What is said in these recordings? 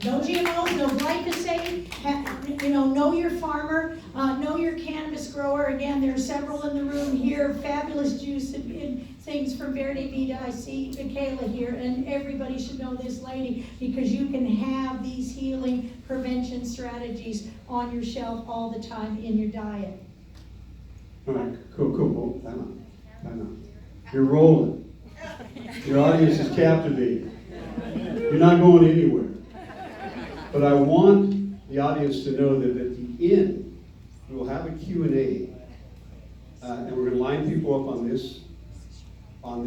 No GMOs, no glyphosate, know your farmer, know your cannabis grower. Again, there are several in the room here, fabulous juice and things from Verde Vita. I see Michaela here, and everybody should know this lady because you can have these healing prevention strategies on your shelf all the time in your diet. All right, cool. Time out. You're rolling. Your audience is captivated. You're not going anywhere. But I want the audience to know that at the end, we will have a Q&A, and we're going to line people up on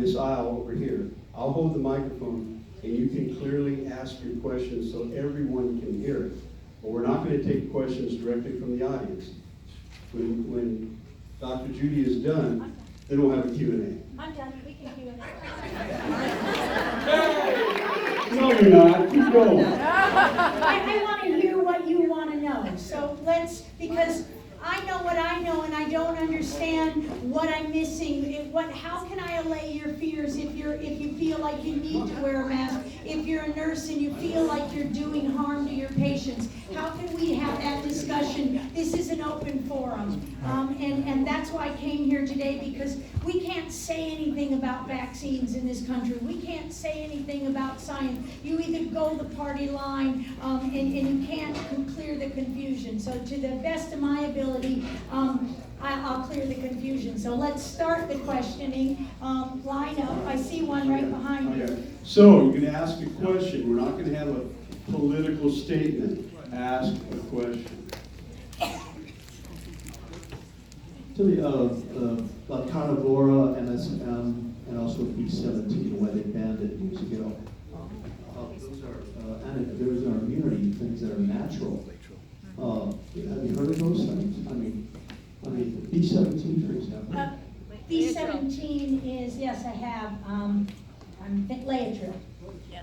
this aisle over here. I'll hold the microphone, and you can clearly ask your questions so everyone can hear it. But we're not going to take questions directly from the audience. When Dr. Judy is done, then we'll have a Q&A. I'm done. We can Q&A. No, you're not. Keep going. I want to hear what you want to know. So because I know what I know and I don't understand what I'm missing. How can I allay your fears if you feel like you need to wear a mask? If you're a nurse and you feel like you're doing harm to your patients, how can we have that discussion? This is an open forum. And that's why I came here today, because we can't say anything about vaccines in this country. We can't say anything about science. You either go the party line and you can't clear the confusion. So to the best of my ability, I'll clear the confusion. So let's start the questioning. Line up. I see one right behind you. So you're going to ask a question. We're not going to have a political statement. Ask a question. Tell me about carnivora, MSM, and also B17, why they banned it years ago. Those are immunity things that are natural. Have you heard of those things? I mean, B17, for example. B17 is, yes, I have.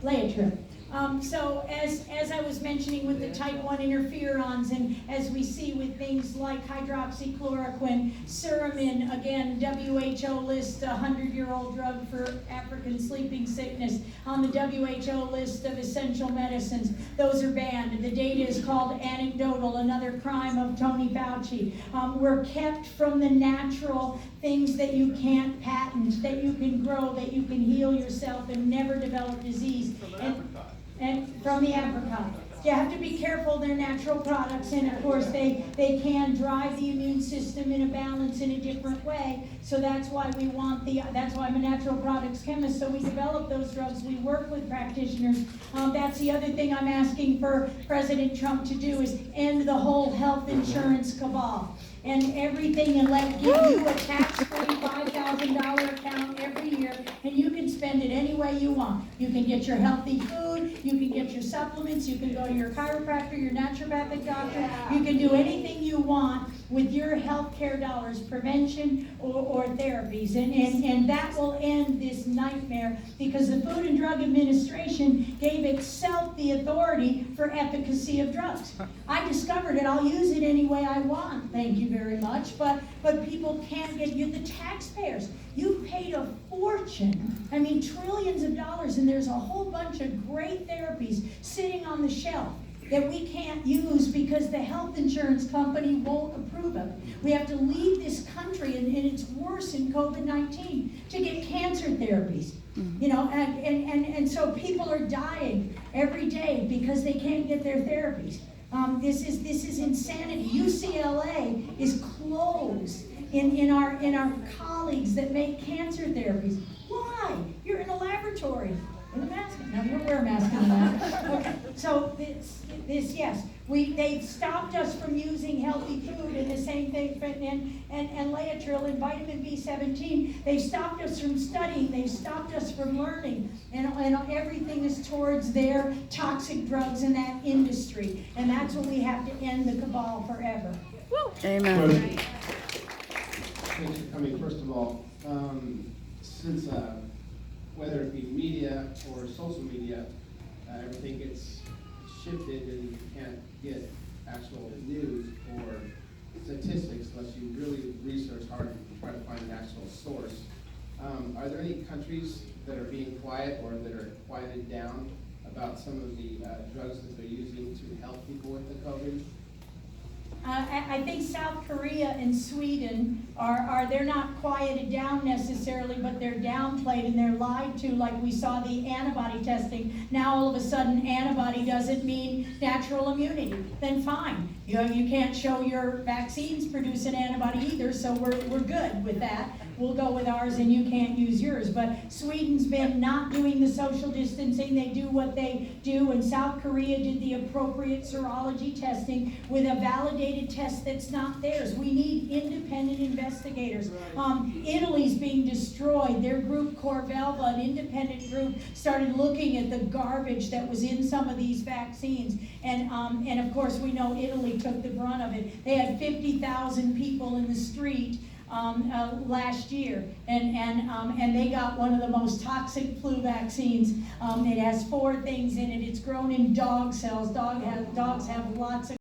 Laetril. So as I was mentioning with the type 1 interferons, and as we see with things like hydroxychloroquine, Suramin, again, WHO lists a 100-year-old drug for African sleeping sickness on the WHO list of essential medicines. Those are banned. The data is called anecdotal, another crime of Tony Fauci. We're kept from the natural things that you can't patent, that you can grow, that you can heal yourself and never develop disease. And from the apricot. You have to be careful, they're natural products, and of course they can drive the immune system in a balance in a different way. So that's why that's why I'm a natural products chemist, so we develop those drugs, we work with practitioners. That's the other thing I'm asking for President Trump to do, is end the whole health insurance cabal. And everything, and give you a tax-free $5,000 account every year, and you can spend it any way you want. You can get your healthy food, you can get your supplements, you can go to your chiropractor, your naturopathic doctor, you can do anything you want with your health care dollars, prevention or therapies. And that will end this nightmare, because the Food and Drug Administration gave itself the authority for efficacy of drugs. I discovered it, I'll use it any way I want, thank you very much, but people can't get you, the taxpayers. You've paid a fortune, I mean trillions of dollars, and there's a whole bunch of great therapies sitting on the shelf that we can't use because the health insurance company won't approve of it. We have to leave this country, and it's worse in COVID-19, to get cancer therapies. And so people are dying every day because they can't get their therapies. This is insanity. UCLA is closed in our colleagues that make cancer therapies. Why? You're in a laboratory. In a mask. No, you don't wear a mask in the lab. Okay. So yes, they've stopped us from using healthy food, and the same thing, and Laetril and vitamin B17. They've stopped us from studying. They've stopped us from learning, and everything is towards their toxic drugs in that industry. And that's what we have to end the cabal forever. Woo. Amen. Thanks for coming. First of all, since whether it be media or social media, everything gets shifted, and you can't get actual news or statistics unless you really research hard and try to find an actual source. Are there any countries that are being quiet or that are quieted down about some of the drugs that they're using help people with the COVID? I think South Korea and Sweden they're not quieted down necessarily, but they're downplayed and they're lied to, like we saw the antibody testing. Now all of a sudden antibody doesn't mean natural immunity. Then fine. You know, you can't show your vaccines produce an antibody either, so we're good with that. We'll go with ours and you can't use yours. But Sweden's been not doing the social distancing. They do what they do, and South Korea did the appropriate serology testing with a validated test that's not theirs. We need independent investigators. Italy's being destroyed. Their group, Corvelva, an independent group, started looking at the garbage that was in some of these vaccines. And of course, we know Italy took the brunt of it. They had 50,000 people in the street last year, and they got one of the most toxic flu vaccines. It has 4 things in it. It's grown in dog cells. Dogs have lots of